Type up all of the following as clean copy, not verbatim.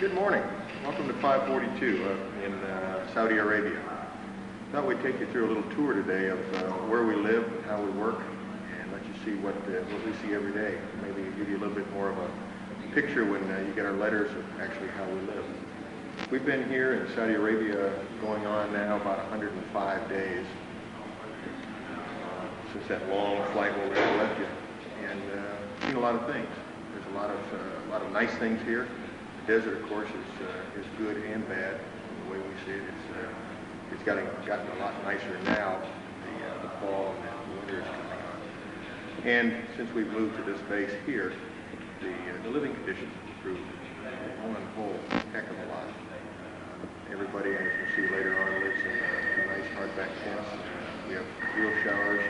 Good morning. Welcome to 542 in Saudi Arabia. Thought we'd take you through a little tour today of where we live, how we work, and let you see what we see every day. Maybe give you a little bit more of a picture when you get our letters of actually how we live. We've been here in Saudi Arabia going on now about 105 days since that long flight where we left you, and seen a lot of things. There's a lot of nice things here. The desert, of course, is good and bad. The way we see it, it's gotten a lot nicer now. The fall and the winter is coming on. And since we've moved to this base here, the living conditions have improved on the whole heck of a lot. Everybody, as you'll see later on, lives in nice hardback tents. We have real showers,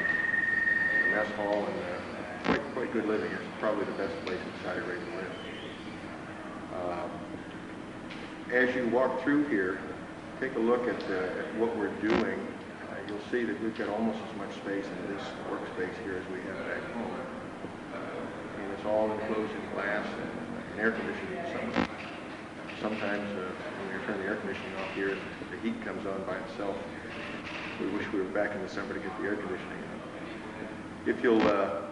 a mess hall, and quite good living. It's probably the best place in Saudi Arabia to live. As you walk through here, take a look at what we're doing. You'll see that we've got almost as much space in this workspace here as we have back home. And it's all enclosed in glass and air conditioning in summer. Sometimes when we turn the air conditioning off here, the heat comes on by itself. We wish we were back in the summer to get the air conditioning on. If you'll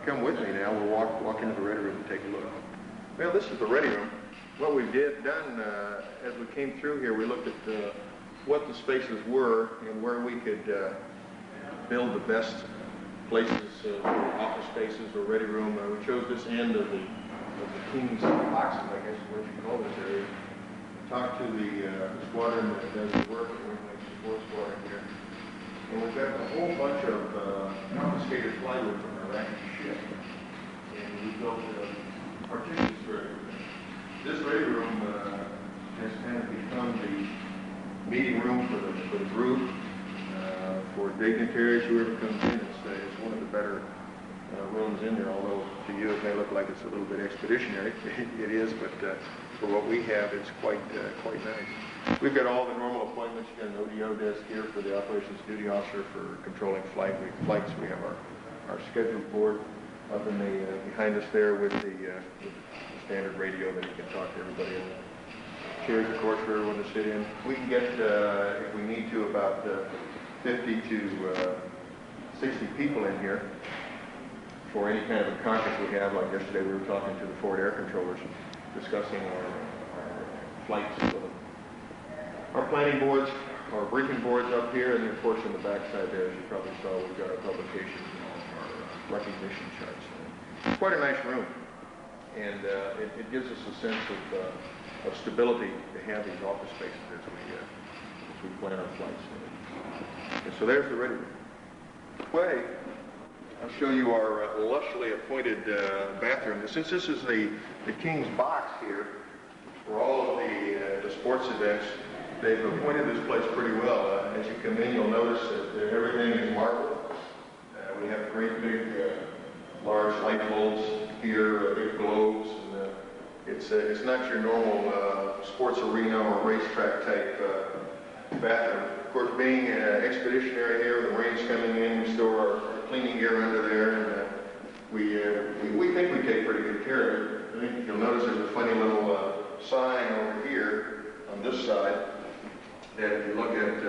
come with me now, we'll walk into the ready room and take a look. Well, this is the ready room. What we've done as we came through here, we looked at what the spaces were and where we could build the best places, office spaces or ready room. We chose this end of the king's boxes, I guess is what you call this area. Talked to the squadron that does the work, the 4th squadron here. And we've got a whole bunch of confiscated plywood from an Iraqi ship. And we built partitions for everything. This ready room has kind of become the meeting room for the group, for dignitaries, whoever comes in. It's one of the better rooms in there, although to you it may look like it's a little bit expeditionary. It is, but for what we have, it's quite nice. We've got all the normal appointments. You've got an ODO desk here for the operations duty officer for controlling flights. We have our schedule board up in the behind us there with the standard radio that you can talk to everybody in. Chairs, of course, for everyone to sit in. We can get, if we need to, about 50 to 60 people in here for any kind of a conference we have. Like yesterday, we were talking to the forward air controllers, discussing our flights with them. Our planning boards, our briefing boards up here, and then, of course, on the back side there, as you probably saw, we've got our publications and our recognition charts. It's quite a nice room. And it gives us a sense of stability to have these office spaces as we plan our flights. And so there's the ready room. Way, I'll show you our lushly appointed bathroom. Since this is the king's box here for all of the sports events, they've appointed this place pretty well. As you come in, you'll notice that everything is marble. We have great big large light bulbs here, big globes, and it's not your normal sports arena or racetrack type bathroom. Of course, being expeditionary here, the rain's coming in, we store our cleaning gear under there, and we think we take pretty good care of it. I think you'll notice there's a funny little sign over here on this side that if you look at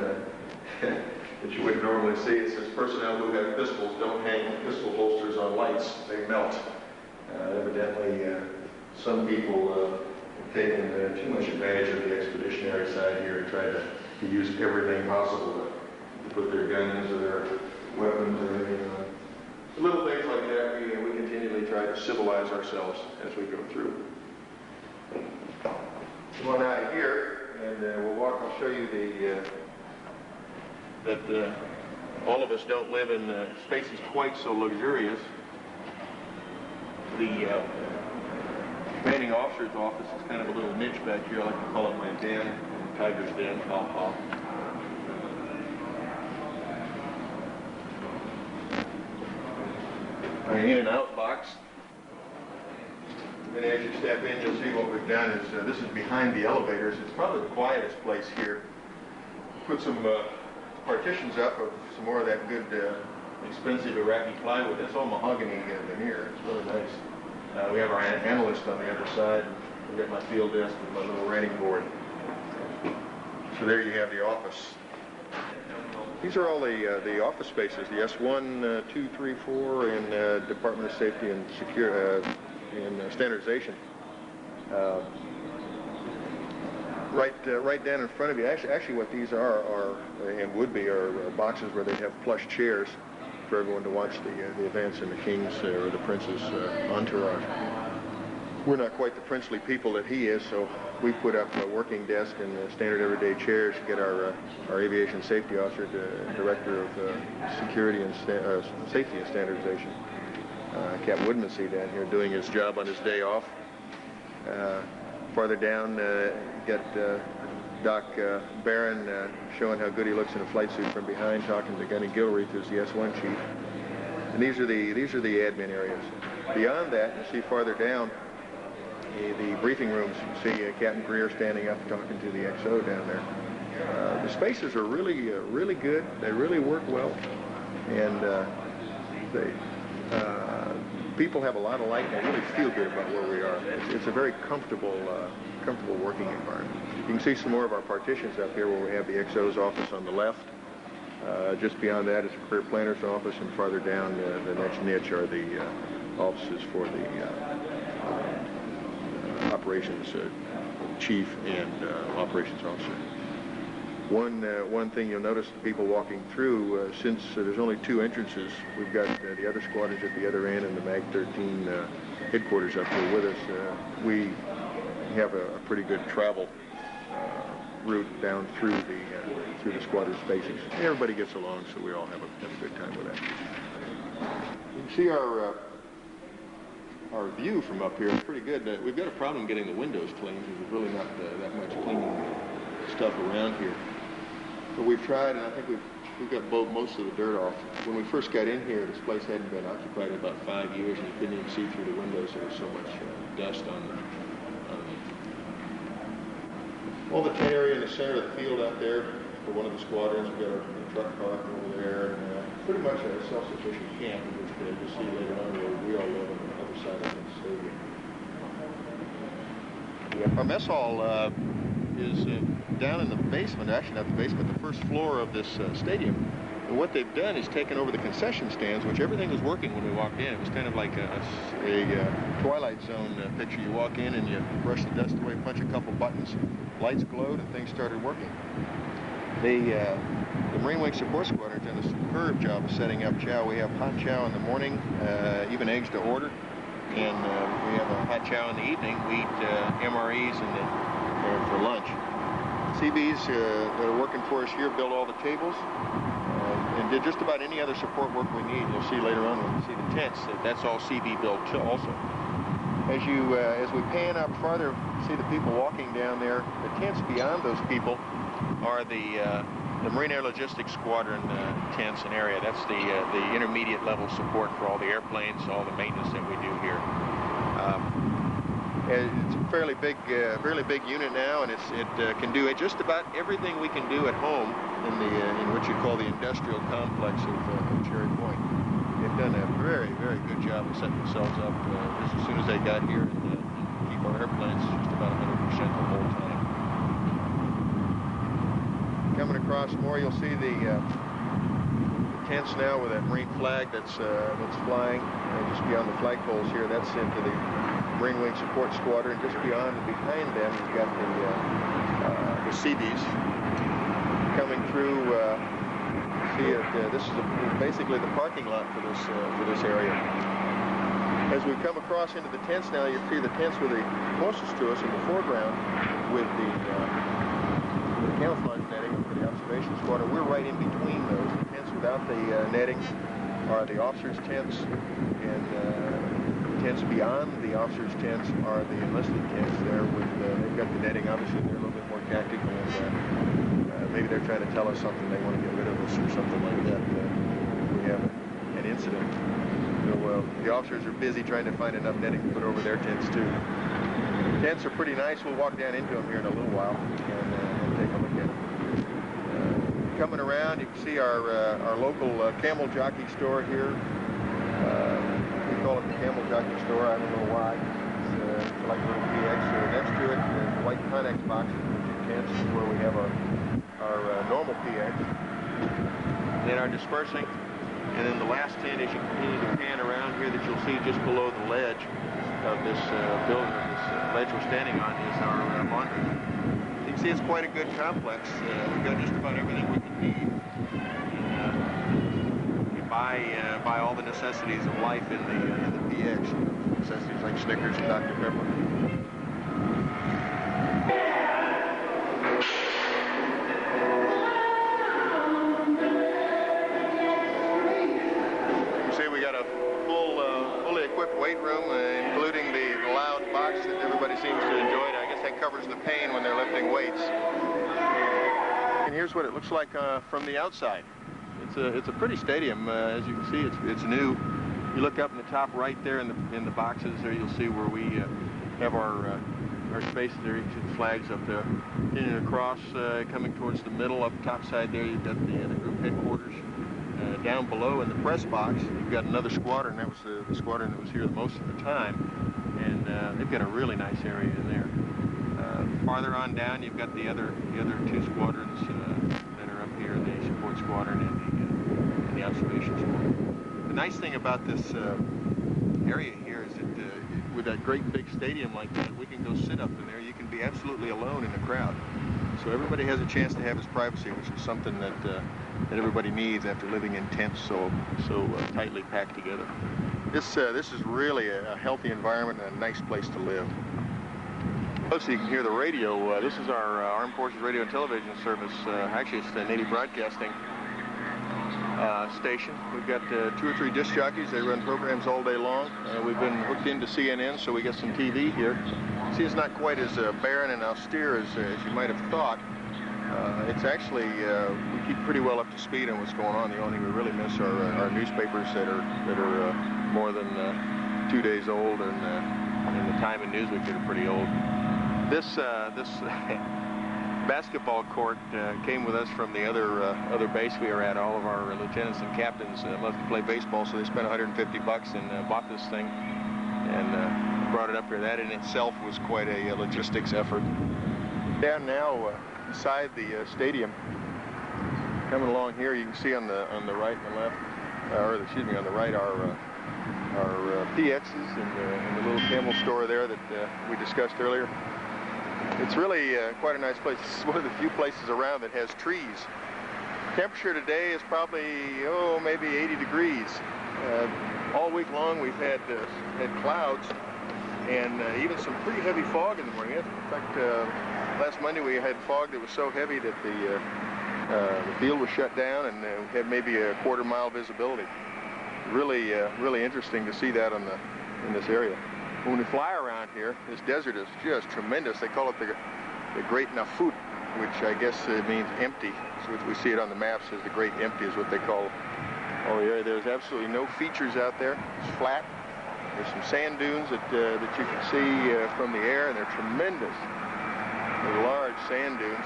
that you wouldn't normally see. It says personnel who have pistols don't hang pistol holsters on lights, they melt. Evidently, some people have taken too much advantage of the expeditionary side here and tried to use everything possible to put their guns or their weapons or anything on. Little things like that, we continually try to civilize ourselves as we go through. Come on out of here, and we'll walk. I'll show you that all of us don't live in spaces quite so luxurious. The commanding officer's office is kind of a little niche back here. I like to call it my den, tiger's den, ha. Our in and out box. And as you step in, you'll see what we've done is this is behind the elevators. It's probably the quietest place here. Put some partitions up of some more of that good expensive Iraqi plywood. That's all mahogany veneer. It's really nice. We have our analyst on the other side. I've got my field desk with my little writing board. So there you have the office. These are all the office spaces, the S1, 2, 3, 4 in Department of Safety and Standardization. Right down in front of you. Actually, what these are and would be are boxes where they have plush chairs for everyone to watch the events in the king's or the prince's entourage. We're not quite the princely people that he is, so we put up a working desk and standard everyday chairs to get our aviation safety officer, director of security and safety and standardization, Captain Woodmansey, down here doing his job on his day off. Farther down, got Doc Barron showing how good he looks in a flight suit from behind, talking to Gunny Gilreath, who's the S1 chief. And these are the admin areas. Beyond that, you see farther down, the briefing rooms. You see Captain Greer standing up talking to the XO down there. The spaces are really good. They really work well, and people have a lot of light. And they really feel good about where we are. It's a very comfortable working environment. You can see some more of our partitions up here where we have the XO's office on the left. Just beyond that is the career planner's office, and farther down the next niche are the offices for the operations chief and operations officer. One thing you'll notice, the people walking through, since there's only 2 entrances, we've got the other squadrons at the other end and the MAG-13 headquarters up here with us. We have a pretty good travel route down through the squadron spaces. Everybody gets along, so we all have a good time with that. You can see our view from up here is pretty good. We've got a problem getting the windows cleaned because there's really not that much cleaning stuff around here. But we've tried, and I think we've got most of the dirt off. When we first got in here, this place hadn't been occupied in about 5 years, and you couldn't even see through the windows. There was so much dust on them. All the tent area in the center of the field out there for one of the squadrons. We've got our truck park over there, and pretty much a self-sufficient camp, which you'll see later on where we all live on the other side of the stadium. Our mess hall is down in the basement, actually not the basement, the first floor of this stadium. And what they've done is taken over the concession stands, which everything was working when we walked in. It was kind of like a Twilight Zone picture. You walk in and you brush the dust away, punch a couple buttons, lights glowed, and things started working. The Marine Wing Support Squadron's done a superb job of setting up chow. We have hot chow in the morning, even eggs to order, and we have a hot chow in the evening. We eat MREs for lunch. CBs that are working for us here build all the tables and did just about any other support work we need. You'll see later on when you see the tents, that's all CB built too also. As we pan up farther, see the people walking down there. The tents beyond those people are the Marine Air Logistics Squadron tents and area. That's the intermediate level support for all the airplanes, all the maintenance that we do here. It's a fairly big unit now, and it can do just about everything we can do at home in what you call the industrial complex of Cherry Point. They've done a very good job of setting themselves up just as soon as they got here and keep our airplanes just about 100% the whole time. Coming across more, you'll see the tents now with that Marine flag that's flying just beyond the flagpoles here. That's into the Marine Wing Support Squadron. Just beyond and behind them, you've got the Seabees coming through. See it. This is basically the parking lot for this area. As we come across into the tents now, you see the tents were the closest to us in the foreground with the camouflage netting for the observation squadron. We're right in between those. The tents without the netting are the officers' tents, and tents beyond the officers' tents are the enlisted tents there. They've got the netting. Obviously, they're a little bit more tactical, and maybe they're trying to tell us something. They want to get rid of us or something like that. We have an incident. So, the officers are busy trying to find enough netting to put over their tents too. The tents are pretty nice. We'll walk down into them here in a little while and take a look at them. Coming around, you can see our local camel jockey store here. We call it the Camel Jockey Store. I don't know why. like a little PX. Next to it, the white Connex boxes, which are tents, is where we have our normal PX. Then our dispersing. And then the last tent, as you continue to pan around here, that you'll see just below the ledge of this building, of this ledge we're standing on, is our laundry. You can see it's quite a good complex. We've got just about everything we can need. We buy all the necessities of life in the PX. Necessities like Snickers and Dr. Pepper. Weight room, including the loud box that everybody seems to enjoy. I guess that covers the pain when they're lifting weights. And here's what it looks like from the outside. It's a pretty stadium. As you can see, it's new. You look up in the top right there in the boxes there, you'll see where we have our spaces there. You can see the flags up there. Continuing across, coming towards the middle, up top side there, you've got the group headquarters. Down below in the press box, you've got another squadron. That was the squadron that was here the most of the time, and they've got a really nice area in there. Farther on down, you've got the other two squadrons that are up here, the support squadron and the observation squadron. The nice thing about this area here is that with that great big stadium like that, we can go sit up in there. You can be absolutely alone in the crowd. So everybody has a chance to have his privacy, which is something that everybody needs after living in tents so tightly packed together. This is really a healthy environment and a nice place to live. So you can hear the radio. This is our Armed Forces Radio and Television Service. Actually, it's the Native Broadcasting station. We've got 2 or 3 disc jockeys. They run programs all day long. We've been hooked into CNN, so we get some TV here. See, it's not quite as barren and austere as you might have thought. It's actually, we keep pretty well up to speed on what's going on. The only thing we really miss are our newspapers that are more than 2 days old, and the Time and Newsweek that are pretty old. This basketball court came with us from the other base we were at. All of our lieutenants and captains love to play baseball, so they spent $150 and bought this thing and brought it up here. That in itself was quite a logistics effort. Down now beside the stadium, coming along here, you can see on the right and the left, or excuse me, on the right, our PXs and the little camel store there that we discussed earlier. It's really quite a nice place. This is one of the few places around that has trees. Temperature today is probably, maybe 80 degrees. All week long we've had clouds and even some pretty heavy fog in the morning. In fact, last Monday we had fog that was so heavy that the field was shut down, and we had maybe a quarter-mile visibility. Really interesting to see that in this area. When we fly around here, this desert is just tremendous. They call it the Great Nafut, which I guess means empty. So we see it on the maps as the Great Empty is what they call all the area. There's absolutely no features out there. It's flat. There's some sand dunes that you can see from the air, and they're tremendous. They're large sand dunes.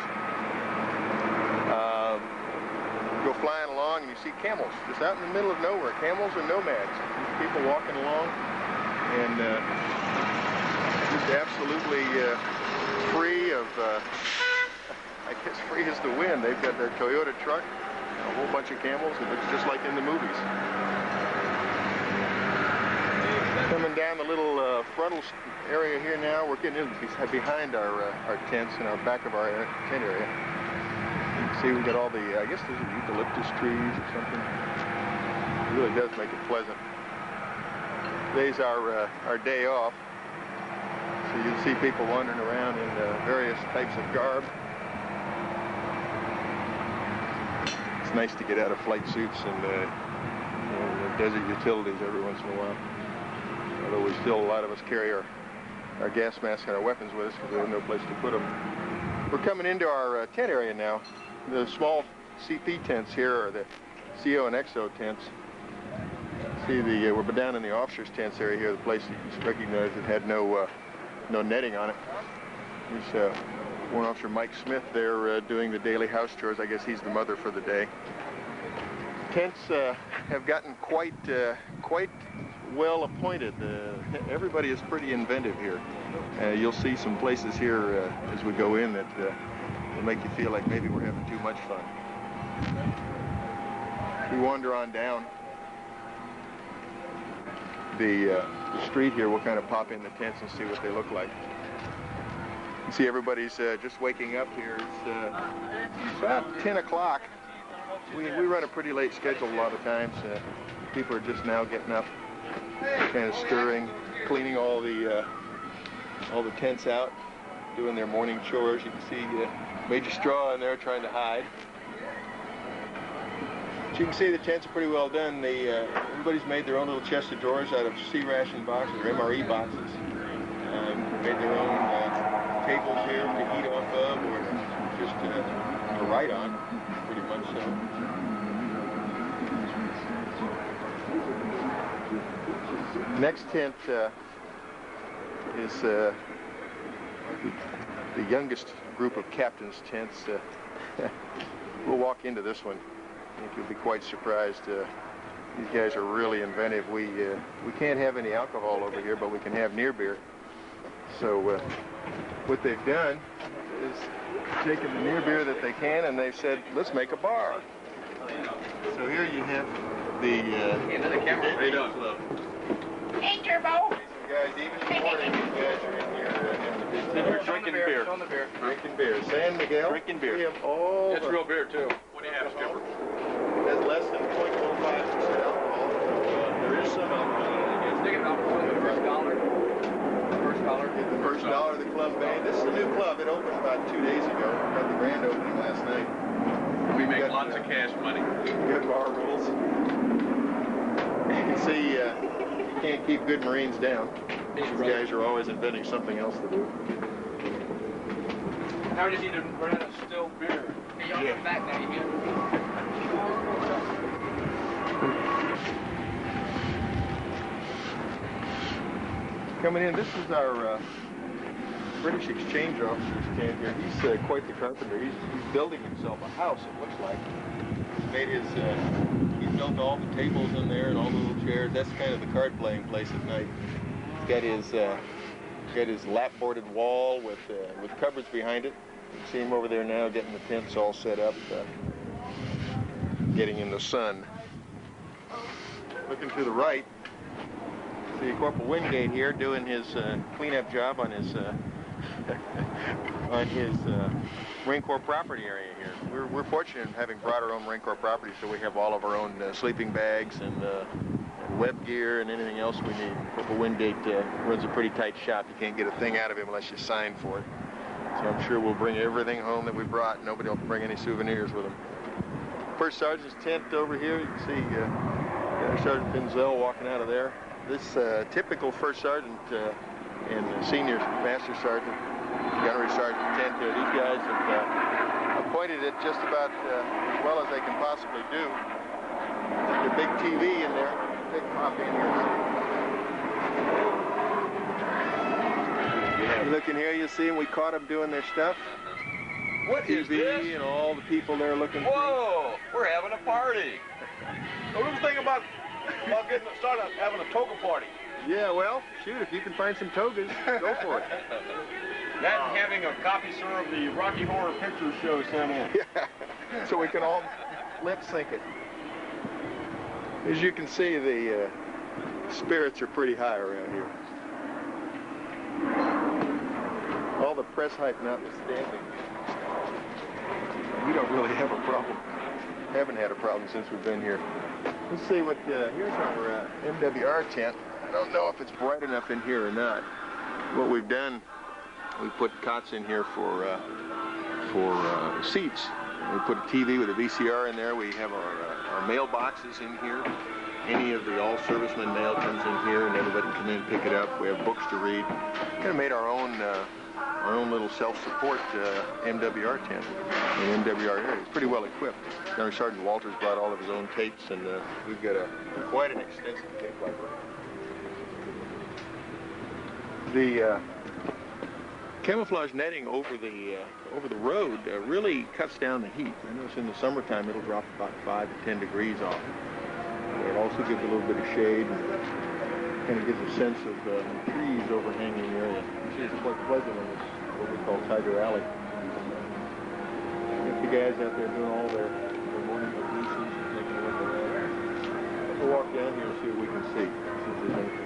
You go flying along and you see camels just out in the middle of nowhere. Camels are nomads. People walking along and just absolutely free of, I guess free as the wind. They've got their Toyota truck, a whole bunch of camels. It looks just like in the movies. Coming down the little frontal area here now, we're getting in behind our tents and our back of our tent area. You can see we've got all the, I guess those are eucalyptus trees or something. It really does make it pleasant. Today's our day off, so you can see people wandering around in various types of garb. It's nice to get out of flight suits and desert utilities every once in a while. Although we still, a lot of us carry our gas masks and our weapons with us because we have no place to put them. We're coming into our tent area now. The small CP tents here are the CO and XO tents. See, we're down in the officers' tents area here, the place you can recognize that had no netting on it. There's Warrant Officer Mike Smith there doing the daily house chores. I guess he's the mother for the day. Tents have gotten quite well appointed. Everybody is pretty inventive here. You'll see some places here as we go in that will make you feel like maybe we're having too much fun. We wander on down the street here. We'll kind of pop in the tents and see what they look like. You see everybody's just waking up here. It's about 10 o'clock. We run a pretty late schedule a lot of times. People are just now getting up, kind of stirring, cleaning all the tents out, doing their morning chores. You can see Major Straw in there trying to hide. But you can see the tents are pretty well done. Everybody's made their own little chest of drawers out of C ration boxes or MRE boxes. Made their own tables here to eat off of, or just to write on, pretty much so. Next tent is the youngest group of captains' tents. We'll walk into this one. I think you'll be quite surprised. These guys are really inventive. We can't have any alcohol over here, but we can have near beer. So what they've done is taken the near beer that they can, and they've said, let's make a bar. So here you have the Radar Club. Hey, Turbo! Guys, even in the morning, these guys are in here We're drinking beer. Drinking beer. San Miguel. Drinking beer. We have all. It's real beer too. What do you have, Skipper? It has less than 0.15% alcohol. There is some alcohol. Stick it out for the first dollar. The first dollar the club made. This is a new club. It opened about 2 days ago. We got the grand opening last night. We make lots of cash money. Good bar rules. You can see you can't keep good Marines down. These guys are always inventing something else to do. Now we just need to run out of still beer. Hey, y'all come back now, you hear? Coming in, this is our British exchange officer's tent here. He's quite the carpenter. He's building himself a house, it looks like. He's built all the tables in there and all the little chairs. That's kind of the card playing place at night. He's got his lap-boarded wall with cupboards behind it. You can see him over there now getting the tents all set up, getting in the sun. Looking to the right, see Corporal Wingate here doing his cleanup job on his Marine Corps property area here. We're fortunate in having brought our own Marine Corps property, so we have all of our own sleeping bags and web gear and anything else we need. Corporal Wingate runs a pretty tight shop. You can't get a thing out of him unless you sign for it. So I'm sure we'll bring everything home that we brought. Nobody will bring any souvenirs with them. First Sergeant's tent over here. You can see Sergeant Pinzel walking out of there. This typical First Sergeant and Senior Master Sergeant, Gunnery Sergeant tent here. These guys have appointed it just about as well as they can possibly do. There's a big TV in there. Big pop in here. You look in here, you see them. We caught them doing their stuff. What is this? TV and all the people there looking. Whoa! We're having a party. What do you think about having a toga party? Yeah, well, shoot, if you can find some togas, go for it. That and having a copy, sir, of the Rocky Horror Picture Show sent in. Yeah, so we can all lip sync it. As you can see, the spirits are pretty high around here. All the press hype notwithstanding, we don't really have a problem. Haven't had a problem since we've been here. Let's see what, here's our MWR tent. I don't know if it's bright enough in here or not. What we've done, we put cots in here for seats. We put a TV with a VCR in there. We have our mailboxes in here. Any of the all-servicemen mail comes in here, and everybody can come in and pick it up. We have books to read. Kind of made our own little self-support MWR tent in MWR area. It's pretty well equipped. Gunnery Sergeant Walters brought all of his own tapes, and we've got quite an extensive tape library. The camouflage netting over the road really cuts down the heat. I notice in the summertime it'll drop about 5 to 10 degrees off. It also gives a little bit of shade. Kind of gives a sense of trees overhanging the area. You see, it's quite pleasant in this, what we call Tiger Alley. Got the guys out there doing all their morning ablutions and taking a look around. We'll walk down here and see what we can see. See if there's anything.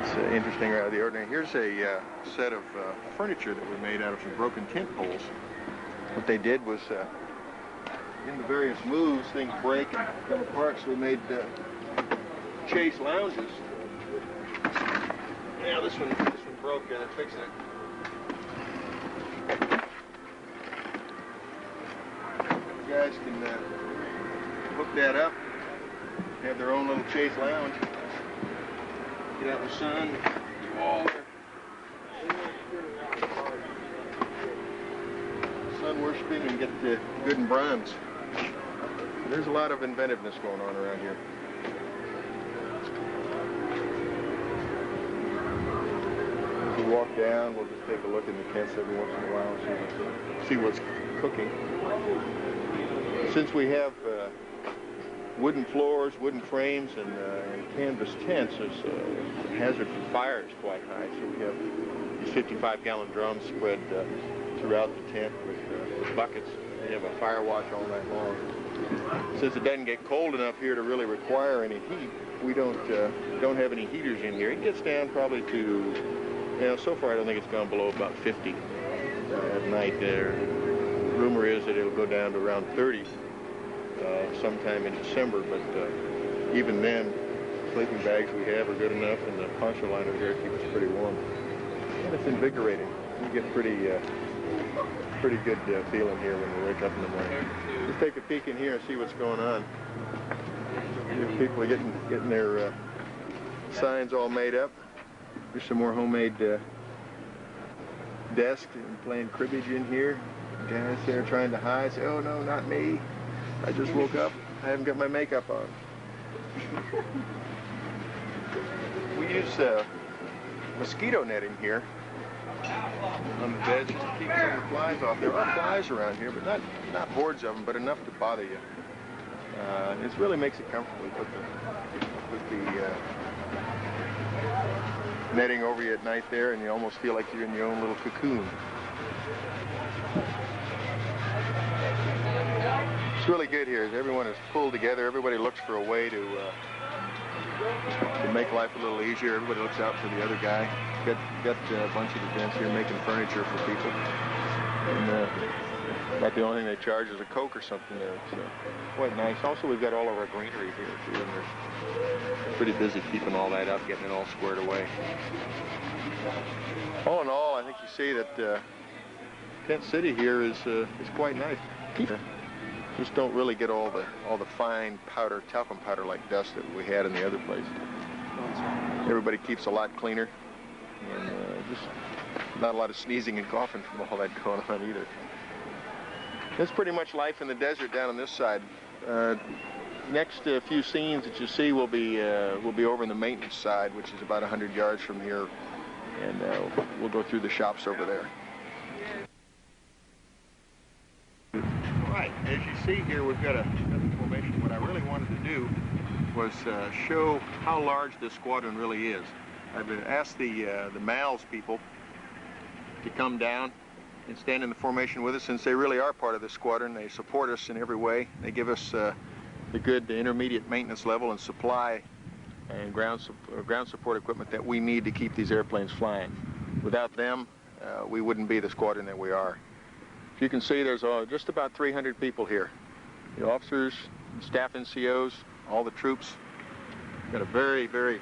It's interesting out of the ordinary. Here's a set of furniture that we made out of some broken tent poles. What they did was, in the various moves, things break and come apart, so we made chase lounges. Yeah, this one broke, and they're fixing it. The guys can hook that up, have their own little chase lounge, get out in the sun, do all their sun worshiping and get good and bronze. There's a lot of inventiveness going on around here. As we walk down, we'll just take a look in the tents every once in a while and see what's cooking. Since we have wooden floors, wooden frames, and canvas tents, the hazard for fire is quite high. So we have these 55-gallon drums spread throughout the tent with buckets. We have a fire watch all night long. Since it doesn't get cold enough here to really require any heat, we don't have any heaters in here. It gets down probably to, so far I don't think it's gone below about 50 at night there. Rumor is that it'll go down to around 30 sometime in December, but even then, sleeping bags we have are good enough, and the poncho liner here keeps us pretty warm. And it's invigorating. You get pretty good feeling here when we wake up in the morning. Let's take a peek in here and see what's going on. People are getting their signs all made up. There's some more homemade desks and playing cribbage in here. Guys there trying to hide. Say, oh no, not me. I just woke up. I haven't got my makeup on. We use mosquito netting here on the beds just to keep some of the flies off. There are flies around here, but not hordes of them, but enough to bother you. It really makes it comfortable. Put the netting over you at night there, and you almost feel like you're in your own little cocoon. It's really good here. Everyone is pulled together. Everybody looks for a way to make life a little easier. Everybody looks out for the other guy. Got a bunch of events here making furniture for people. And about the only thing they charge is a Coke or something there. It's quite nice. Also, we've got all of our greenery here too, and they're pretty busy keeping all that up, getting it all squared away. All in all, I think you see that Tent City here is quite nice. Just don't really get all the fine powder, talcum powder like dust that we had in the other place. Everybody keeps a lot cleaner, and just not a lot of sneezing and coughing from all that going on either. That's pretty much life in the desert down on this side. Next few scenes that you see will be over in the maintenance side, which is about 100 yards from here, and we'll go through the shops over there. Right, as you see here, we've got a formation. What I really wanted to do was show how large this squadron really is. I've asked the MALS people to come down and stand in the formation with us, since they really are part of this squadron. They support us in every way. They give us the good intermediate maintenance level and supply and ground support equipment that we need to keep these airplanes flying. Without them, we wouldn't be the squadron that we are. As you can see, there's just about 300 people here. The officers, staff NCOs, all the troops. Got a very, very